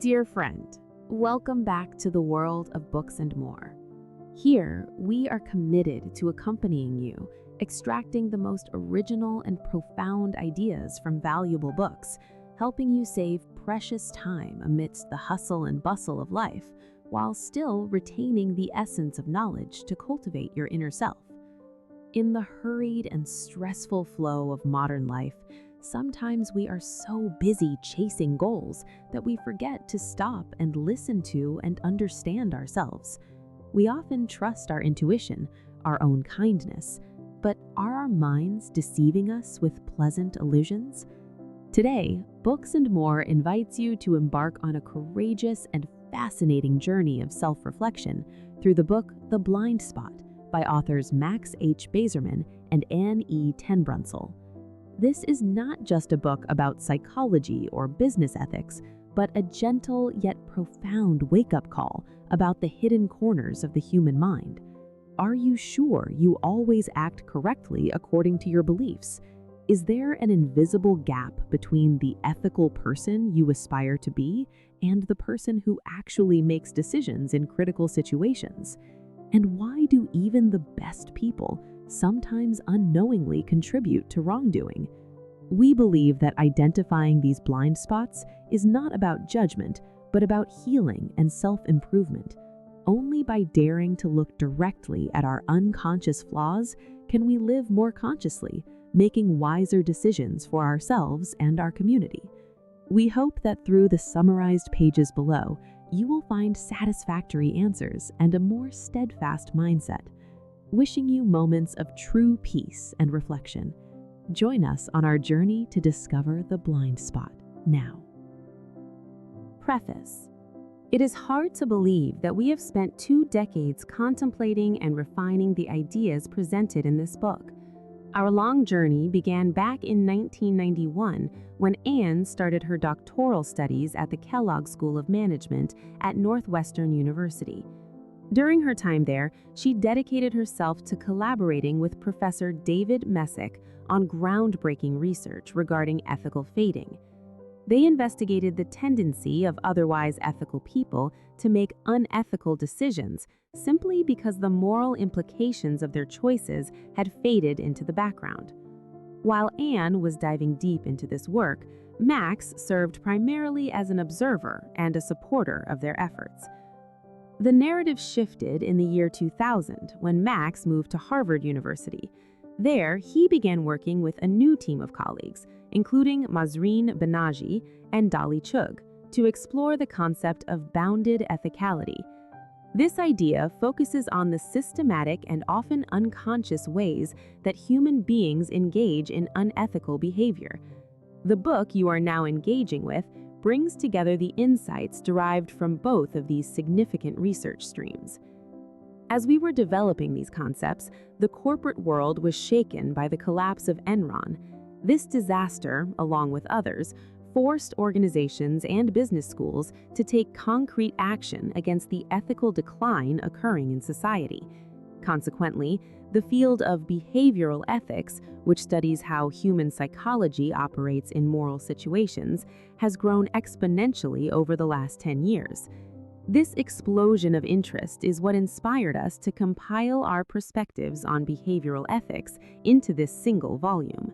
Dear friend, welcome back to the world of books and more. Here, we are committed to accompanying you, extracting the most original and profound ideas from valuable books, helping you save precious time amidst the hustle and bustle of life, while still retaining the essence of knowledge to cultivate your inner self. In the hurried and stressful flow of modern life, sometimes we are so busy chasing goals that we forget to stop and listen to and understand ourselves. We often trust our intuition, our own kindness, but are our minds deceiving us with pleasant illusions? Today, Books and More invites you to embark on a courageous and fascinating journey of self-reflection through the book The Blind Spot by authors Max H. Bazerman and Anne E. Tenbrunsel. This is not just a book about psychology or business ethics, but a gentle yet profound wake-up call about the hidden corners of the human mind. Are you sure you always act correctly according to your beliefs? Is there an invisible gap between the ethical person you aspire to be and the person who actually makes decisions in critical situations? And why do even the best people sometimes unknowingly contribute to wrongdoing? We believe that identifying these blind spots is not about judgment, but about healing and self-improvement. Only by daring to look directly at our unconscious flaws can we live more consciously, making wiser decisions for ourselves and our community. We hope that through the summarized pages below, you will find satisfactory answers and a more steadfast mindset. Wishing you moments of true peace and reflection. Join us on our journey to discover the blind spot now. Preface. It is hard to believe that we have spent 2 decades contemplating and refining the ideas presented in this book. Our long journey began back in 1991 when Anne started her doctoral studies at the Kellogg School of Management at Northwestern University. During her time there, she dedicated herself to collaborating with Professor David Messick on groundbreaking research regarding ethical fating. They investigated the tendency of otherwise ethical people to make unethical decisions simply because the moral implications of their choices had faded into the background. While Anne was diving deep into this work, Max served primarily as an observer and a supporter of their efforts. The narrative shifted in the year 2000 when Max moved to Harvard University. There, he began working with a new team of colleagues, including Mahzreen Banaji and Dolly Chugh, to explore the concept of bounded ethicality. This idea focuses on the systematic and often unconscious ways that human beings engage in unethical behavior. The book you are now engaging with brings together the insights derived from both of these significant research streams. As we were developing these concepts, the corporate world was shaken by the collapse of Enron. This disaster, along with others, forced organizations and business schools to take concrete action against the ethical decline occurring in society. Consequently, the field of behavioral ethics, which studies how human psychology operates in moral situations, has grown exponentially over the last 10 years. This explosion of interest is what inspired us to compile our perspectives on behavioral ethics into this single volume.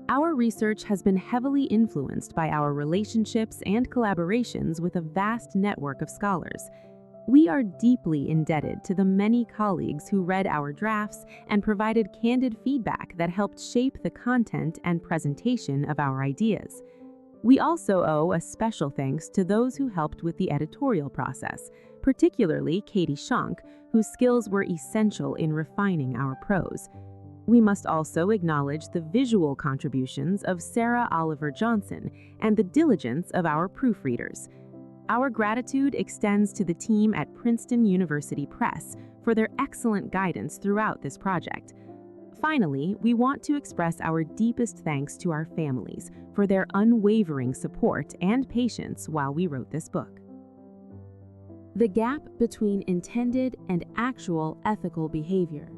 Our research has been heavily influenced by our relationships and collaborations with a vast network of scholars. We are deeply indebted to the many colleagues who read our drafts and provided candid feedback that helped shape the content and presentation of our ideas. We also owe a special thanks to those who helped with the editorial process, particularly Katie Schonk, whose skills were essential in refining our prose. We must also acknowledge the visual contributions of Sarah Oliver Johnson and the diligence of our proofreaders. Our gratitude extends to the team at Princeton University Press for their excellent guidance throughout this project. Finally, we want to express our deepest thanks to our families for their unwavering support and patience while we wrote this book. The gap between intended and actual ethical behavior.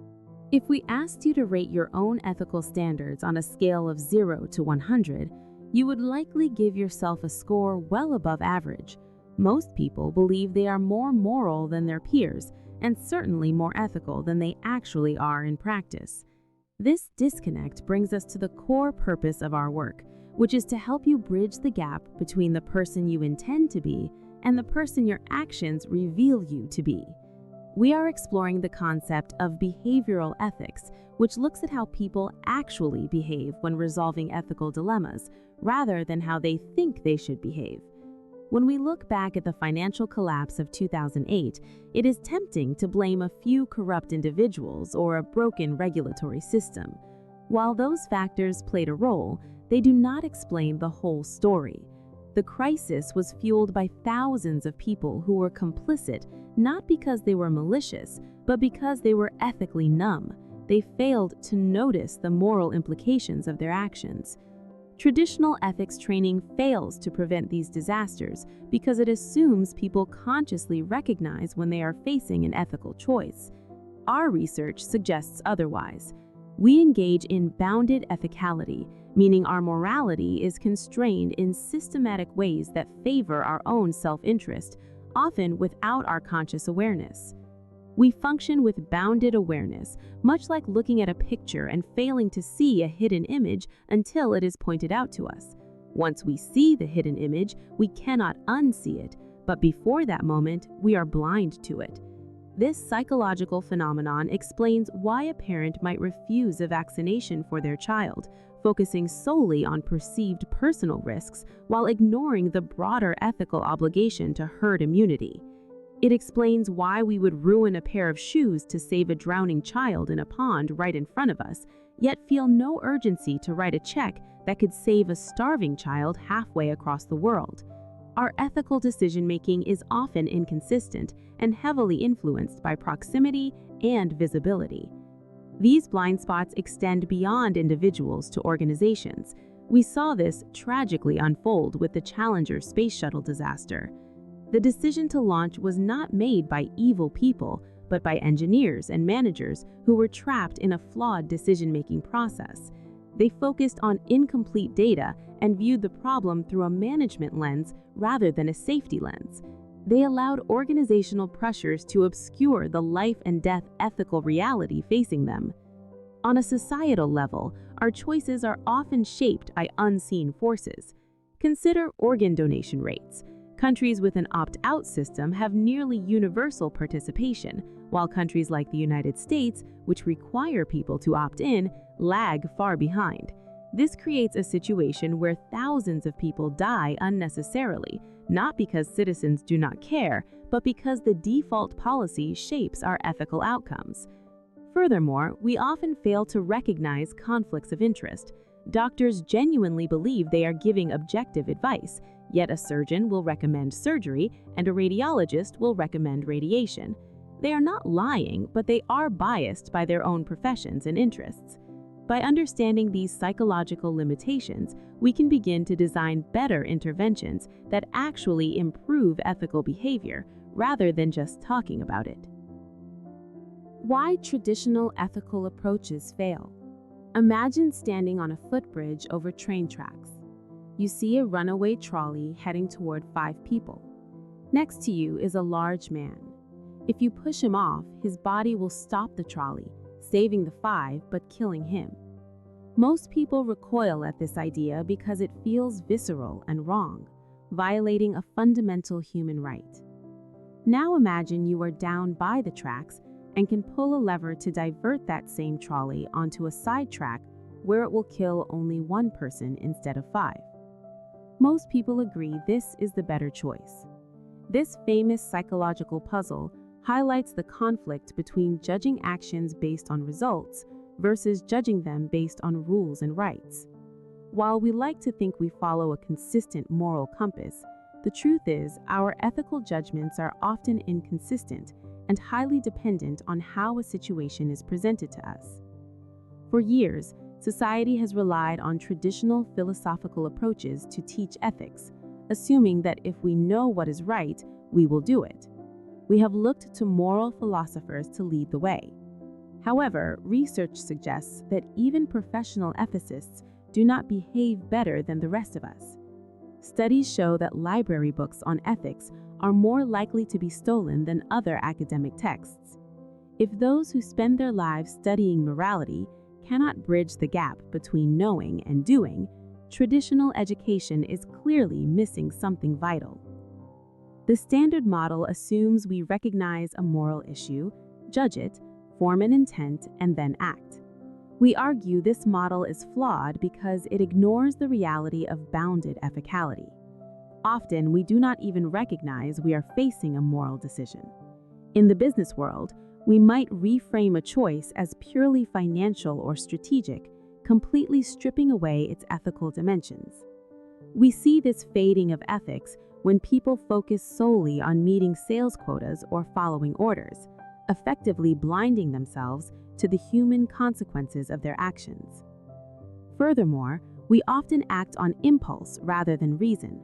If we asked you to rate your own ethical standards on a scale of 0 to 100, you would likely give yourself a score well above average. Most people believe they are more moral than their peers, and certainly more ethical than they actually are in practice. This disconnect brings us to the core purpose of our work, which is to help you bridge the gap between the person you intend to be and the person your actions reveal you to be. We are exploring the concept of behavioral ethics, which looks at how people actually behave when resolving ethical dilemmas, rather than how they think they should behave. When we look back at the financial collapse of 2008, it is tempting to blame a few corrupt individuals or a broken regulatory system. While those factors played a role, they do not explain the whole story. The crisis was fueled by thousands of people who were complicit, not because they were malicious, but because they were ethically numb. They failed to notice the moral implications of their actions. Traditional ethics training fails to prevent these disasters because it assumes people consciously recognize when they are facing an ethical choice. Our research suggests otherwise. We engage in bounded ethicality, meaning our morality is constrained in systematic ways that favor our own self-interest, often without our conscious awareness. We function with bounded awareness, much like looking at a picture and failing to see a hidden image until it is pointed out to us. Once we see the hidden image, we cannot unsee it, but before that moment, we are blind to it. This psychological phenomenon explains why a parent might refuse a vaccination for their child, focusing solely on perceived personal risks while ignoring the broader ethical obligation to herd immunity. It explains why we would ruin a pair of shoes to save a drowning child in a pond right in front of us, yet feel no urgency to write a check that could save a starving child halfway across the world. Our ethical decision-making is often inconsistent and heavily influenced by proximity and visibility. These blind spots extend beyond individuals to organizations. We saw this tragically unfold with the Challenger space shuttle disaster. The decision to launch was not made by evil people, but by engineers and managers who were trapped in a flawed decision-making process. They focused on incomplete data and viewed the problem through a management lens rather than a safety lens. They allowed organizational pressures to obscure the life and death ethical reality facing them. On a societal level, our choices are often shaped by unseen forces. Consider organ donation rates. Countries with an opt-out system have nearly universal participation, while countries like the United States, which require people to opt in, lag far behind. This creates a situation where thousands of people die unnecessarily, not because citizens do not care, but because the default policy shapes our ethical outcomes. Furthermore, we often fail to recognize conflicts of interest. Doctors genuinely believe they are giving objective advice, yet a surgeon will recommend surgery and a radiologist will recommend radiation. They are not lying, but they are biased by their own professions and interests. By understanding these psychological limitations, we can begin to design better interventions that actually improve ethical behavior, rather than just talking about it. Why traditional ethical approaches fail. Imagine standing on a footbridge over train tracks. You see a runaway trolley heading toward 5 people. Next to you is a large man. If you push him off, his body will stop the trolley, saving the 5 but killing him. Most people recoil at this idea because it feels visceral and wrong, violating a fundamental human right. Now imagine you are down by the tracks and can pull a lever to divert that same trolley onto a side track where it will kill only 1 person instead of 5. Most people agree this is the better choice. This famous psychological puzzle highlights the conflict between judging actions based on results versus judging them based on rules and rights. While we like to think we follow a consistent moral compass, the truth is our ethical judgments are often inconsistent and highly dependent on how a situation is presented to us. For years, society has relied on traditional philosophical approaches to teach ethics, assuming that if we know what is right, we will do it. We have looked to moral philosophers to lead the way. However, research suggests that even professional ethicists do not behave better than the rest of us. Studies show that library books on ethics are more likely to be stolen than other academic texts. If those who spend their lives studying morality cannot bridge the gap between knowing and doing, traditional education is clearly missing something vital. The standard model assumes we recognize a moral issue, judge it, form an intent, and then act. We argue this model is flawed because it ignores the reality of bounded ethicality. Often, we do not even recognize we are facing a moral decision. In the business world, we might reframe a choice as purely financial or strategic, completely stripping away its ethical dimensions. We see this fading of ethics when people focus solely on meeting sales quotas or following orders, effectively blinding themselves to the human consequences of their actions. Furthermore, we often act on impulse rather than reason.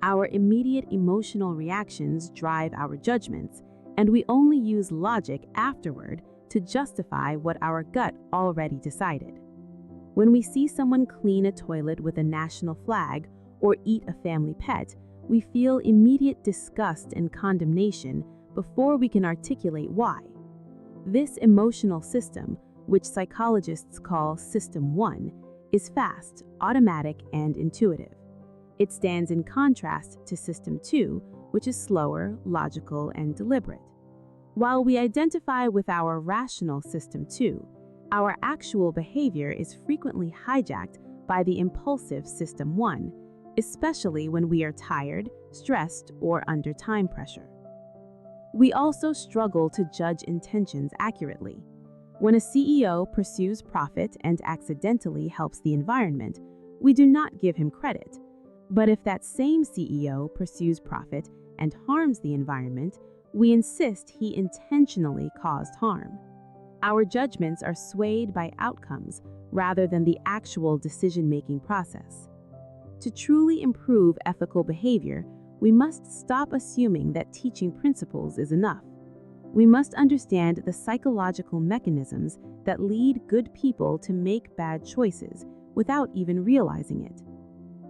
Our immediate emotional reactions drive our judgments, and we only use logic afterward to justify what our gut already decided. When we see someone clean a toilet with a national flag or eat a family pet, we feel immediate disgust and condemnation before we can articulate why. This emotional system, which psychologists call System 1, is fast, automatic, and intuitive. It stands in contrast to System 2, which is slower, logical, and deliberate. While we identify with our rational System 2, our actual behavior is frequently hijacked by the impulsive System 1, especially when we are tired, stressed, or under time pressure. We also struggle to judge intentions accurately. When a CEO pursues profit and accidentally helps the environment, we do not give him credit. But if that same CEO pursues profit and harms the environment, we insist he intentionally caused harm. Our judgments are swayed by outcomes rather than the actual decision-making process. To truly improve ethical behavior, we must stop assuming that teaching principles is enough. We must understand the psychological mechanisms that lead good people to make bad choices without even realizing it.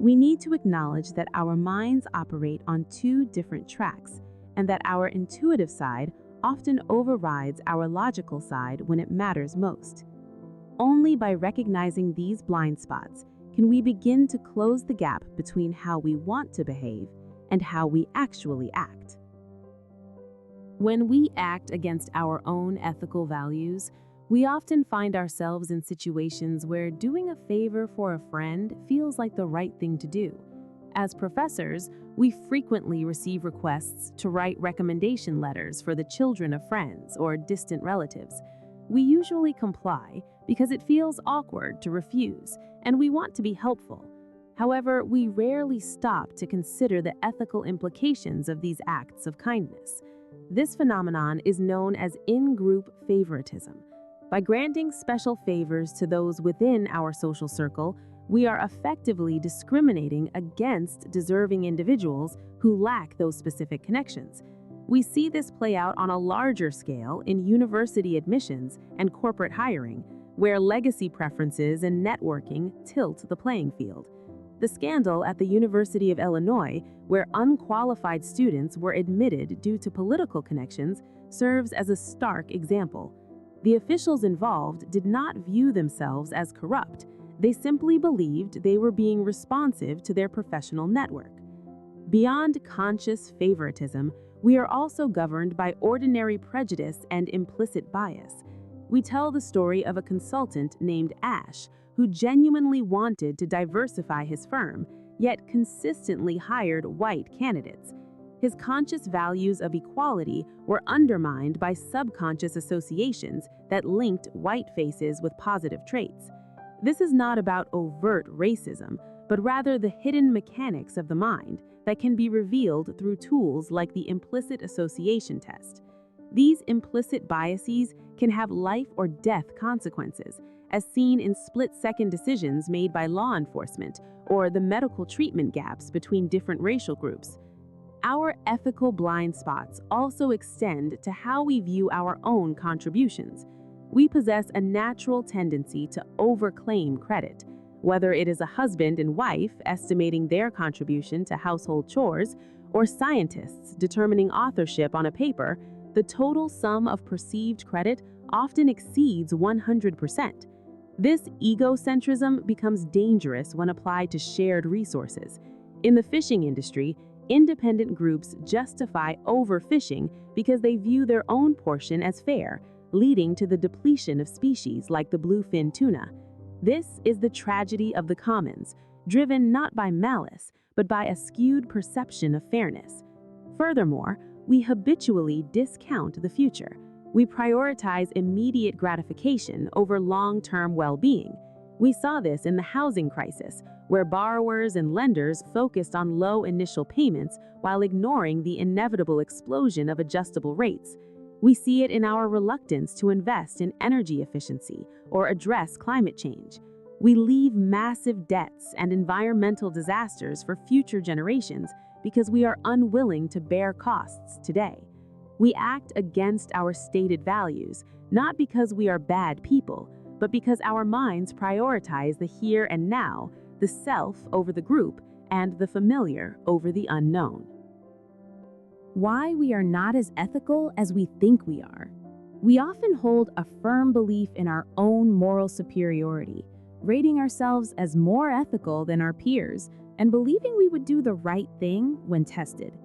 We need to acknowledge that our minds operate on two different tracks, and that our intuitive side often overrides our logical side when it matters most. Only by recognizing these blind spots can we begin to close the gap between how we want to behave and how we actually act. When we act against our own ethical values, we often find ourselves in situations where doing a favor for a friend feels like the right thing to do. As professors, we frequently receive requests to write recommendation letters for the children of friends or distant relatives. We usually comply because it feels awkward to refuse, and we want to be helpful. However, we rarely stop to consider the ethical implications of these acts of kindness. This phenomenon is known as in-group favoritism. By granting special favors to those within our social circle, we are effectively discriminating against deserving individuals who lack those specific connections. We see this play out on a larger scale in university admissions and corporate hiring, where legacy preferences and networking tilt the playing field. The scandal at the University of Illinois, where unqualified students were admitted due to political connections, serves as a stark example. The officials involved did not view themselves as corrupt. They simply believed they were being responsive to their professional network. Beyond conscious favoritism, we are also governed by ordinary prejudice and implicit bias. We tell the story of a consultant named Ash, who genuinely wanted to diversify his firm, yet consistently hired white candidates. His conscious values of equality were undermined by subconscious associations that linked white faces with positive traits. This is not about overt racism, but rather the hidden mechanics of the mind that can be revealed through tools like the implicit association test. These implicit biases can have life or death consequences, as seen in split-second decisions made by law enforcement or the medical treatment gaps between different racial groups. Our ethical blind spots also extend to how we view our own contributions. We possess a natural tendency to overclaim credit. Whether it is a husband and wife estimating their contribution to household chores, or scientists determining authorship on a paper, the total sum of perceived credit often exceeds 100%. This egocentrism becomes dangerous when applied to shared resources. In the fishing industry, independent groups justify overfishing because they view their own portion as fair, leading to the depletion of species like the bluefin tuna. This is the tragedy of the commons, driven not by malice, but by a skewed perception of fairness. Furthermore, we habitually discount the future. We prioritize immediate gratification over long-term well-being. We saw this in the housing crisis, where borrowers and lenders focused on low initial payments while ignoring the inevitable explosion of adjustable rates. We see it in our reluctance to invest in energy efficiency or address climate change. We leave massive debts and environmental disasters for future generations because we are unwilling to bear costs today. We act against our stated values, not because we are bad people, but because our minds prioritize the here and now, the self over the group, and the familiar over the unknown. Why we are not as ethical as we think we are. We often hold a firm belief in our own moral superiority, rating ourselves as more ethical than our peers, and believing we would do the right thing when tested.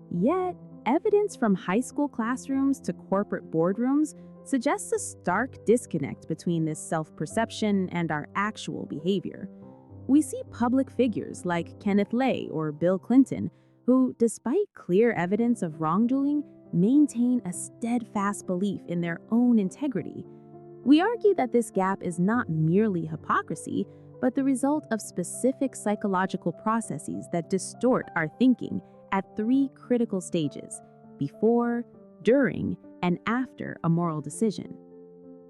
Yet, evidence from high school classrooms to corporate boardrooms suggests a stark disconnect between this self-perception and our actual behavior. We see public figures like Kenneth Lay or Bill Clinton who, despite clear evidence of wrongdoing, maintain a steadfast belief in their own integrity. We argue that this gap is not merely hypocrisy, but the result of specific psychological processes that distort our thinking at 3 critical stages: before, during, and after a moral decision.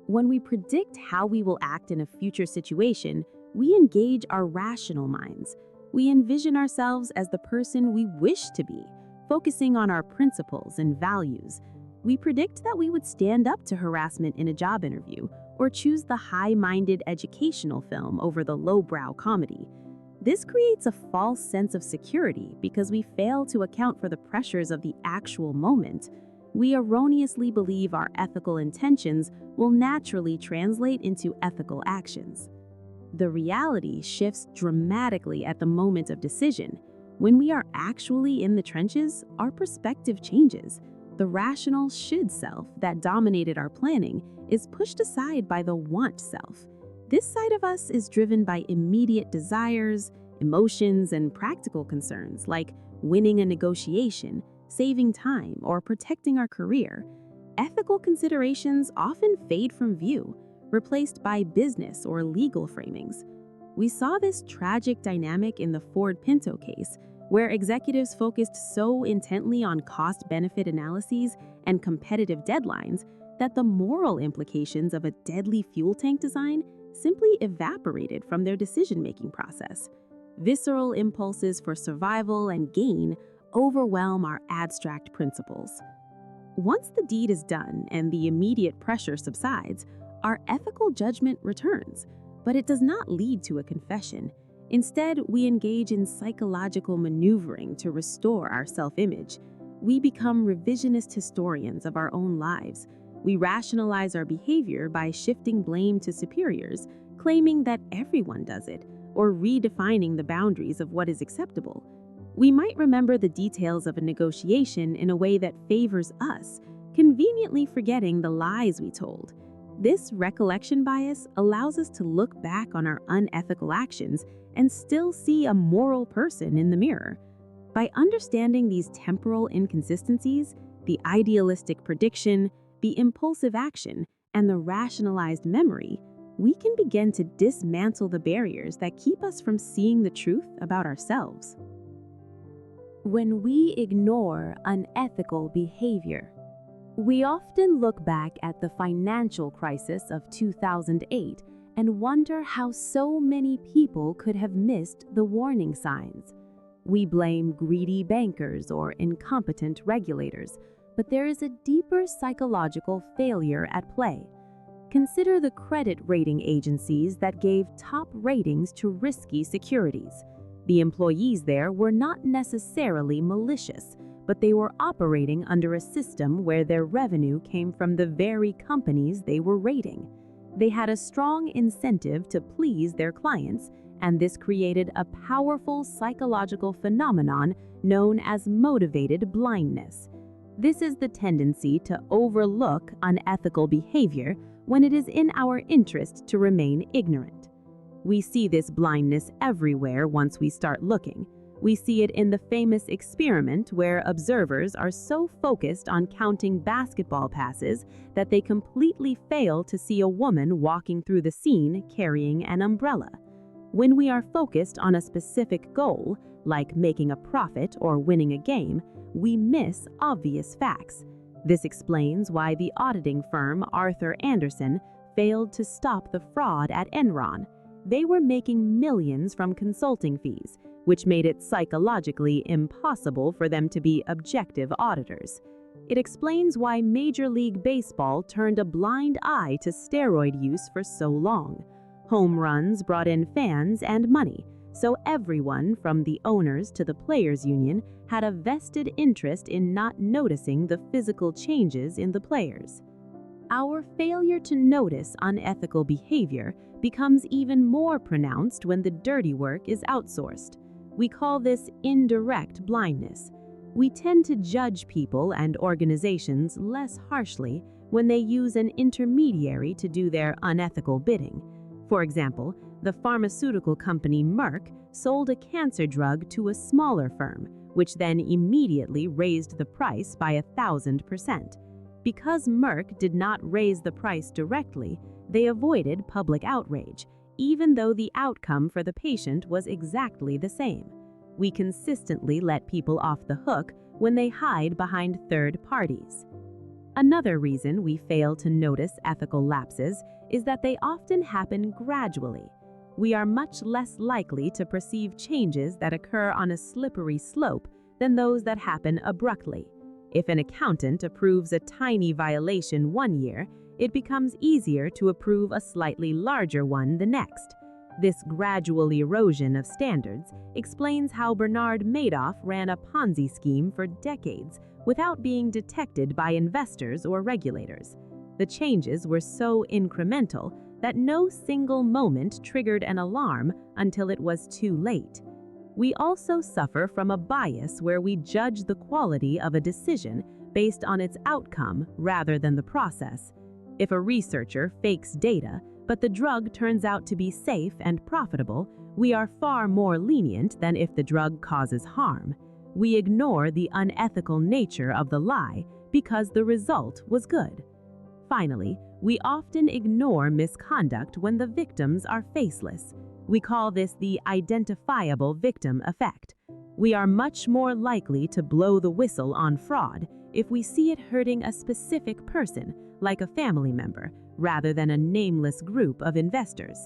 When we predict how we will act in a future situation, we engage our rational minds. We envision ourselves as the person we wish to be, focusing on our principles and values. We predict that we would stand up to harassment in a job interview or choose the high-minded educational film over the lowbrow comedy. This creates a false sense of security because we fail to account for the pressures of the actual moment. We erroneously believe our ethical intentions will naturally translate into ethical actions. The reality shifts dramatically at the moment of decision. When we are actually in the trenches, our perspective changes. The rational should self that dominated our planning is pushed aside by the want self. This side of us is driven by immediate desires, emotions, and practical concerns like winning a negotiation, saving time, or protecting our career. Ethical considerations often fade from view, replaced by business or legal framings. We saw this tragic dynamic in the Ford Pinto case, where executives focused so intently on cost-benefit analyses and competitive deadlines that the moral implications of a deadly fuel tank design simply evaporated from their decision-making process. Visceral impulses for survival and gain overwhelm our abstract principles. Once the deed is done and the immediate pressure subsides, our ethical judgment returns, but it does not lead to a confession. Instead, we engage in psychological maneuvering to restore our self-image. We become revisionist historians of our own lives. We rationalize our behavior by shifting blame to superiors, claiming that everyone does it, or redefining the boundaries of what is acceptable. We might remember the details of a negotiation in a way that favors us, conveniently forgetting the lies we told. This recollection bias allows us to look back on our unethical actions and still see a moral person in the mirror. By understanding these temporal inconsistencies, the idealistic prediction, the impulsive action, and the rationalized memory, we can begin to dismantle the barriers that keep us from seeing the truth about ourselves. When we ignore unethical behavior, we often look back at the financial crisis of 2008 and wonder how so many people could have missed the warning signs. We blame greedy bankers or incompetent regulators, but there is a deeper psychological failure at play. Consider the credit rating agencies that gave top ratings to risky securities. The employees there were not necessarily malicious, but they were operating under a system where their revenue came from the very companies they were rating. They had a strong incentive to please their clients, and this created a powerful psychological phenomenon known as motivated blindness. This is the tendency to overlook unethical behavior when it is in our interest to remain ignorant. We see this blindness everywhere once we start looking. We see it in the famous experiment where observers are so focused on counting basketball passes that they completely fail to see a woman walking through the scene carrying an umbrella. When we are focused on a specific goal, like making a profit or winning a game, we miss obvious facts. This explains why the auditing firm Arthur Andersen failed to stop the fraud at Enron. They were making millions from consulting fees, which made it psychologically impossible for them to be objective auditors. It explains why Major League Baseball turned a blind eye to steroid use for so long. Home runs brought in fans and money, so everyone from the owners to the players' union had a vested interest in not noticing the physical changes in the players. Our failure to notice unethical behavior becomes even more pronounced when the dirty work is outsourced. We call this indirect blindness. We tend to judge people and organizations less harshly when they use an intermediary to do their unethical bidding. For example, the pharmaceutical company Merck sold a cancer drug to a smaller firm, which then immediately raised the price by 1,000%. Because Merck did not raise the price directly, they avoided public outrage, even though the outcome for the patient was exactly the same. We consistently let people off the hook when they hide behind third parties. Another reason we fail to notice ethical lapses is that they often happen gradually. We are much less likely to perceive changes that occur on a slippery slope than those that happen abruptly. If an accountant approves a tiny violation one year, it becomes easier to approve a slightly larger one the next. This gradual erosion of standards explains how Bernard Madoff ran a Ponzi scheme for decades without being detected by investors or regulators. The changes were so incremental that no single moment triggered an alarm until it was too late. We also suffer from a bias where we judge the quality of a decision based on its outcome rather than the process. If a researcher fakes data, but the drug turns out to be safe and profitable, we are far more lenient than if the drug causes harm. We ignore the unethical nature of the lie because the result was good. Finally, we often ignore misconduct when the victims are faceless. We call this the identifiable victim effect. We are much more likely to blow the whistle on fraud if we see it hurting a specific person, like a family member, rather than a nameless group of investors.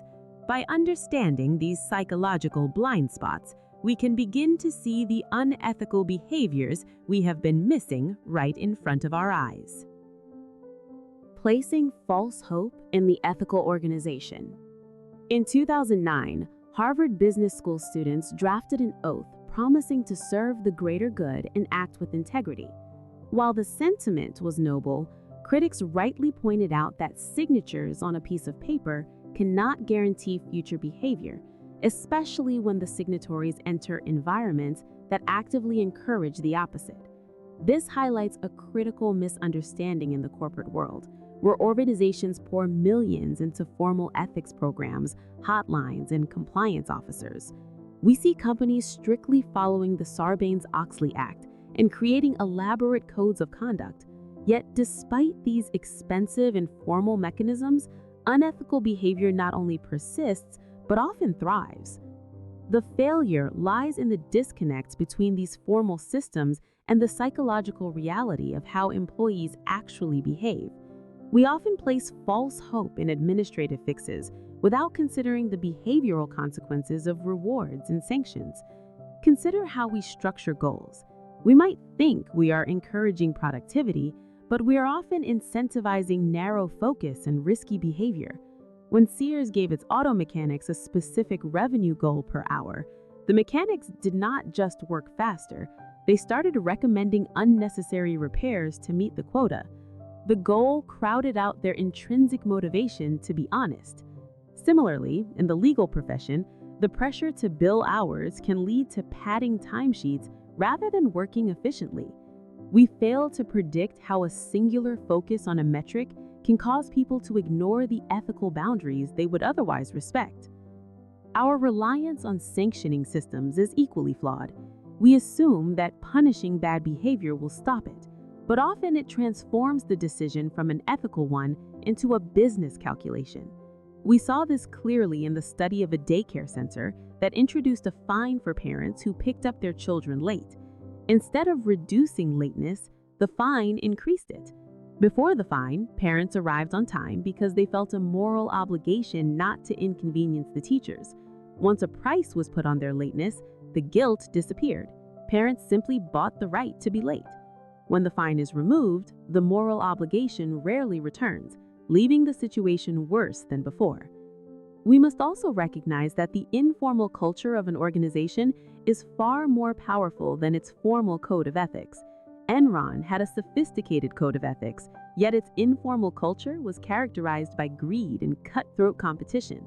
By understanding these psychological blind spots, we can begin to see the unethical behaviors we have been missing right in front of our eyes. Placing false hope in the ethical organization. In 2009, Harvard Business School students drafted an oath promising to serve the greater good and act with integrity. While the sentiment was noble, critics rightly pointed out that signatures on a piece of paper cannot guarantee future behavior, especially when the signatories enter environments that actively encourage the opposite. This highlights a critical misunderstanding in the corporate world, where organizations pour millions into formal ethics programs, hotlines, and compliance officers. We see companies strictly following the Sarbanes-Oxley Act and creating elaborate codes of conduct. Yet, despite these expensive and formal mechanisms, unethical behavior not only persists, but often thrives. The failure lies in the disconnect between these formal systems and the psychological reality of how employees actually behave. We often place false hope in administrative fixes without considering the behavioral consequences of rewards and sanctions. Consider how we structure goals. We might think we are encouraging productivity, but but we are often incentivizing narrow focus and risky behavior. When Sears gave its auto mechanics a specific revenue goal per hour, the mechanics did not just work faster, they started recommending unnecessary repairs to meet the quota. The goal crowded out their intrinsic motivation to be honest. Similarly, in the legal profession, the pressure to bill hours can lead to padding timesheets rather than working efficiently. We fail to predict how a singular focus on a metric can cause people to ignore the ethical boundaries they would otherwise respect. Our reliance on sanctioning systems is equally flawed. We assume that punishing bad behavior will stop it, but often it transforms the decision from an ethical one into a business calculation. We saw this clearly in the study of a daycare center that introduced a fine for parents who picked up their children late. Instead of reducing lateness, the fine increased it. Before the fine, parents arrived on time because they felt a moral obligation not to inconvenience the teachers. Once a price was put on their lateness, the guilt disappeared. Parents simply bought the right to be late. When the fine is removed, the moral obligation rarely returns, leaving the situation worse than before. We must also recognize that the informal culture of an organization is far more powerful than its formal code of ethics. Enron had a sophisticated code of ethics, yet its informal culture was characterized by greed and cutthroat competition.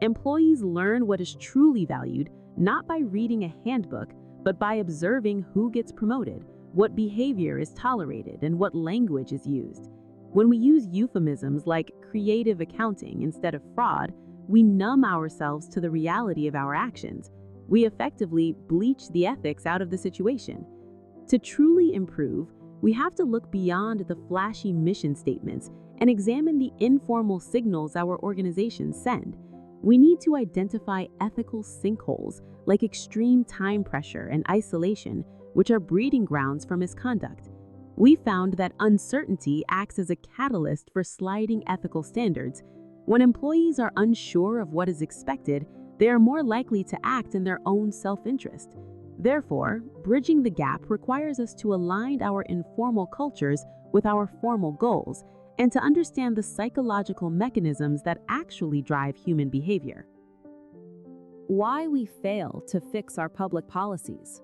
Employees learn what is truly valued not by reading a handbook, but by observing who gets promoted, what behavior is tolerated, and what language is used. When we use euphemisms like creative accounting instead of fraud, we numb ourselves to the reality of our actions. We effectively bleach the ethics out of the situation. To truly improve, we have to look beyond the flashy mission statements and examine the informal signals our organizations send. We need to identify ethical sinkholes like extreme time pressure and isolation, which are breeding grounds for misconduct. We found that uncertainty acts as a catalyst for sliding ethical standards. When employees are unsure of what is expected, they are more likely to act in their own self-interest. Therefore, bridging the gap requires us to align our informal cultures with our formal goals and to understand the psychological mechanisms that actually drive human behavior. Why we fail to fix our public policies.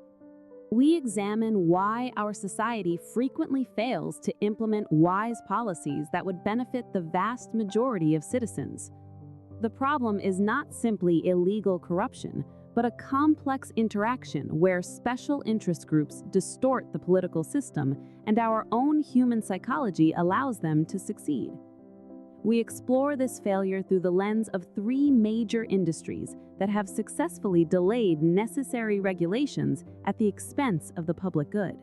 We examine why our society frequently fails to implement wise policies that would benefit the vast majority of citizens. The problem is not simply illegal corruption, but a complex interaction where special interest groups distort the political system and our own human psychology allows them to succeed. We explore this failure through the lens of three major industries that have successfully delayed necessary regulations at the expense of the public good.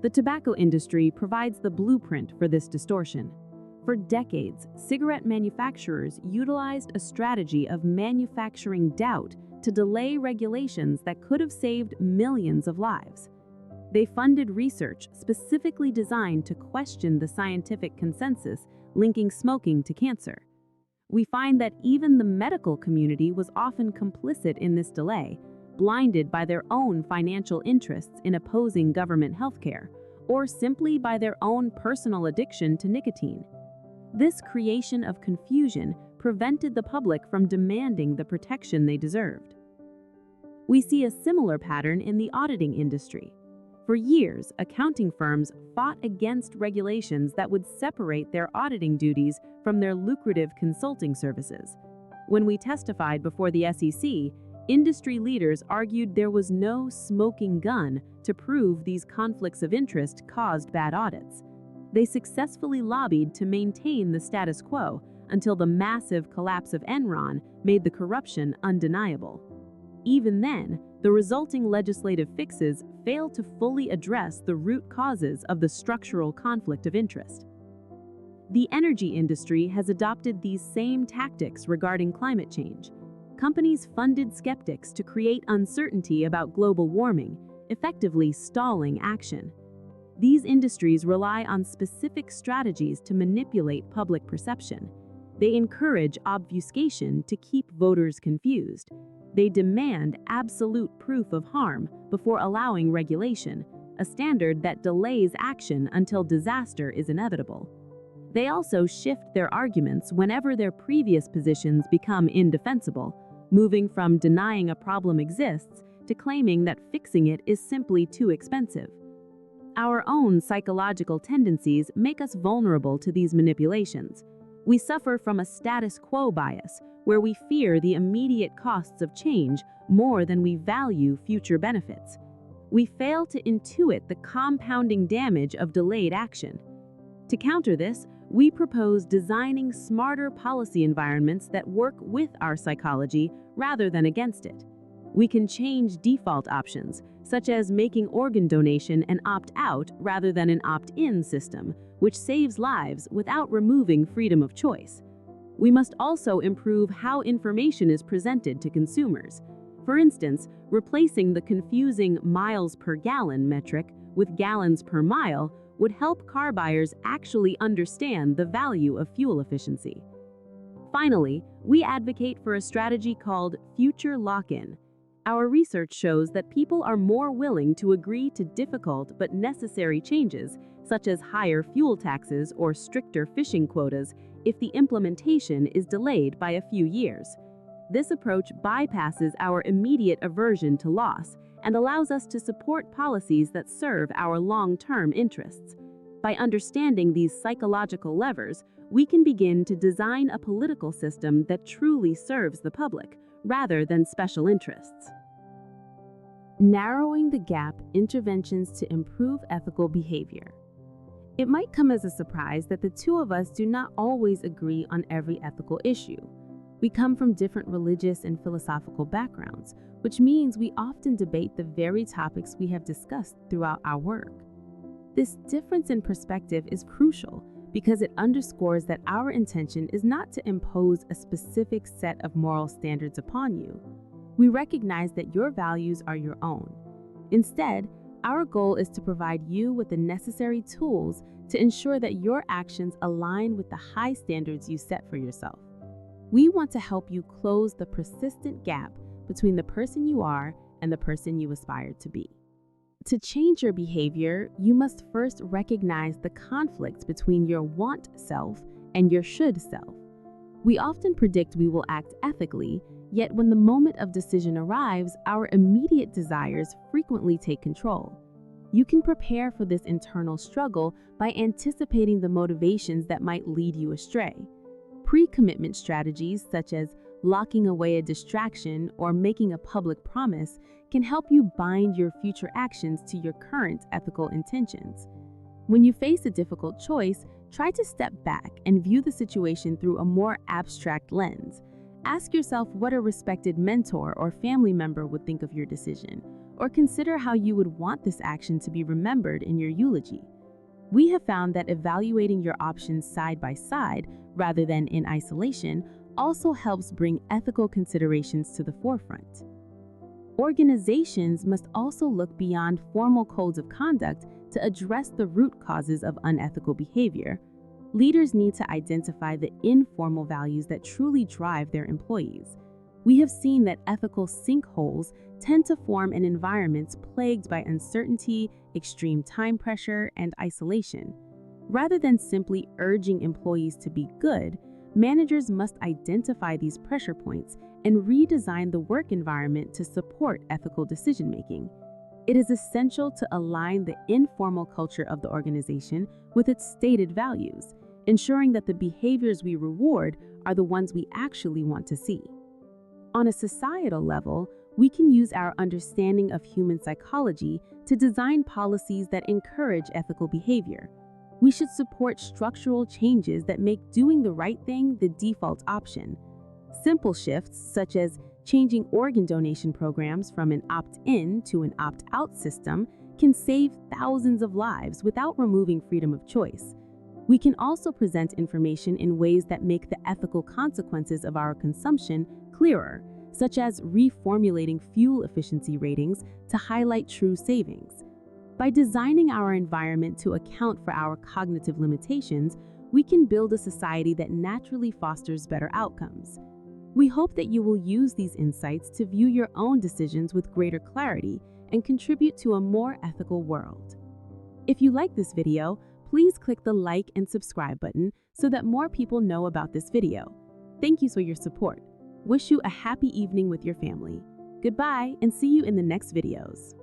The tobacco industry provides the blueprint for this distortion. For decades, cigarette manufacturers utilized a strategy of manufacturing doubt to delay regulations that could have saved millions of lives. They funded research specifically designed to question the scientific consensus linking smoking to cancer. We find that even the medical community was often complicit in this delay, blinded by their own financial interests in opposing government healthcare, or simply by their own personal addiction to nicotine. This creation of confusion prevented the public from demanding the protection they deserved. We see a similar pattern in the auditing industry. For years, accounting firms fought against regulations that would separate their auditing duties from their lucrative consulting services. When we testified before the SEC, industry leaders argued there was no smoking gun to prove these conflicts of interest caused bad audits. They successfully lobbied to maintain the status quo until the massive collapse of Enron made the corruption undeniable. Even then, the resulting legislative fixes failed to fully address the root causes of the structural conflict of interest. The energy industry has adopted these same tactics regarding climate change. Companies funded skeptics to create uncertainty about global warming, effectively stalling action. These industries rely on specific strategies to manipulate public perception. They encourage obfuscation to keep voters confused. They demand absolute proof of harm before allowing regulation, a standard that delays action until disaster is inevitable. They also shift their arguments whenever their previous positions become indefensible, moving from denying a problem exists to claiming that fixing it is simply too expensive. Our own psychological tendencies make us vulnerable to these manipulations. We suffer from a status quo bias, where we fear the immediate costs of change more than we value future benefits. We fail to intuit the compounding damage of delayed action. To counter this, we propose designing smarter policy environments that work with our psychology rather than against it. We can change default options, such as making organ donation an opt-out rather than an opt-in system, which saves lives without removing freedom of choice. We must also improve how information is presented to consumers. For instance, replacing the confusing miles per gallon metric with gallons per mile would help car buyers actually understand the value of fuel efficiency. Finally, we advocate for a strategy called future lock-in. Our research shows that people are more willing to agree to difficult but necessary changes, such as higher fuel taxes or stricter fishing quotas, if the implementation is delayed by a few years. This approach bypasses our immediate aversion to loss and allows us to support policies that serve our long-term interests. By understanding these psychological levers, we can begin to design a political system that truly serves the public, rather than special interests. Narrowing the gap: interventions to improve ethical behavior. It might come as a surprise that the two of us do not always agree on every ethical issue. We come from different religious and philosophical backgrounds, which means we often debate the very topics we have discussed throughout our work. This difference in perspective is crucial because it underscores that our intention is not to impose a specific set of moral standards upon you. We recognize that your values are your own. Instead, our goal is to provide you with the necessary tools to ensure that your actions align with the high standards you set for yourself. We want to help you close the persistent gap between the person you are and the person you aspire to be. To change your behavior, you must first recognize the conflict between your want self and your should self. We often predict we will act ethically, yet when the moment of decision arrives, our immediate desires frequently take control. You can prepare for this internal struggle by anticipating the motivations that might lead you astray. Pre-commitment strategies such as locking away a distraction or making a public promise can help you bind your future actions to your current ethical intentions. When you face a difficult choice, try to step back and view the situation through a more abstract lens. Ask yourself what a respected mentor or family member would think of your decision, or consider how you would want this action to be remembered in your eulogy. We have found that evaluating your options side by side, rather than in isolation, also helps bring ethical considerations to the forefront. Organizations must also look beyond formal codes of conduct to address the root causes of unethical behavior. Leaders need to identify the informal values that truly drive their employees. We have seen that ethical sinkholes tend to form in environments plagued by uncertainty, extreme time pressure, and isolation. Rather than simply urging employees to be good, managers must identify these pressure points and redesign the work environment to support ethical decision-making. It is essential to align the informal culture of the organization with its stated values, ensuring that the behaviors we reward are the ones we actually want to see. On a societal level, we can use our understanding of human psychology to design policies that encourage ethical behavior. We should support structural changes that make doing the right thing the default option. Simple shifts, such as changing organ donation programs from an opt-in to an opt-out system, can save thousands of lives without removing freedom of choice. We can also present information in ways that make the ethical consequences of our consumption clearer, such as reformulating fuel efficiency ratings to highlight true savings. By designing our environment to account for our cognitive limitations, we can build a society that naturally fosters better outcomes. We hope that you will use these insights to view your own decisions with greater clarity and contribute to a more ethical world. If you like this video, please click the like and subscribe button so that more people know about this video. Thank you for your support. Wish you a happy evening with your family. Goodbye and see you in the next videos.